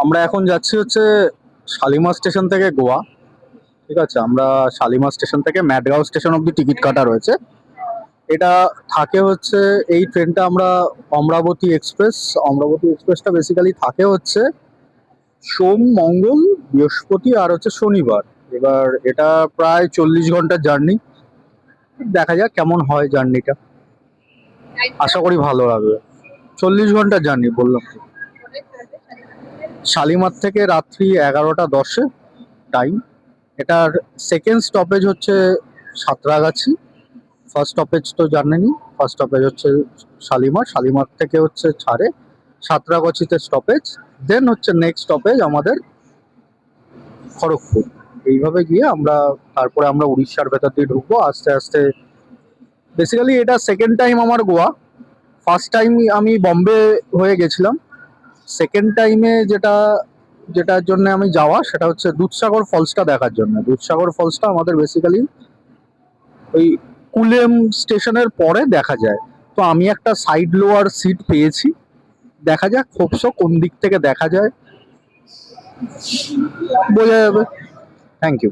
আমরা এখন যাচ্ছি হচ্ছে শালিমার স্টেশন থেকে গোয়া। ঠিক আছে, আমরা শালিমার স্টেশন থেকে ম্যাডগাঁও স্টেশন অব্দি টিকিট কাটা রয়েছে। এটা থাকে হচ্ছে, এই ট্রেনটা আমরা অমরাবতী এক্সপ্রেস, অমরাবতী এক্সপ্রেসটা বেসিক্যালি থাকে হচ্ছে সোম, মঙ্গল, বৃহস্পতি আর হচ্ছে শনিবার। এবার এটা প্রায় 40 ঘন্টার জার্নি। দেখা যাক কেমন হয় জার্নিটা, আশা করি ভালো লাগবে। 40 ঘন্টার জার্নি বললাম তো। শালিমার থেকে রাত্রি 11টা 10-এ টাইম। এটার সেকেন্ড স্টপেজ হচ্ছে সাঁতরাগাছি। ফার্স্ট স্টপেজ তো জানেনই, ফার্স্ট স্টপেজ হচ্ছে শালিমার। শালিমার থেকে হচ্ছে ছাড়ে সাঁতরাগাছিতে স্টপেজ, দেন হচ্ছে নেক্সট স্টপেজ আমাদের খড়গপুর। এইভাবে গিয়ে আমরা তারপরে আমরা উড়িষ্যার ভেতর দিয়ে ঢুকবো আস্তে আস্তে। বেসিক্যালি এটা সেকেন্ড টাইম আমার গোয়া। ফার্স্ট টাইম আমি বম্বে হয়ে গেছিলাম। সেকেন্ড টাইমে যেটার জন্য আমি যাওয়া সেটা হচ্ছে দুধসাগর ফলসটা দেখার জন্য। দুধসাগর ফলসটা আমাদের বেসিক্যালি ওই কুলেম স্টেশনের পরে দেখা যায়। তো আমি একটা সাইড লোয়ার সিট পেয়েছি, দেখা যাক হোপসো কোন দিক থেকে দেখা যায়, বোঝা যাবে। Thank you.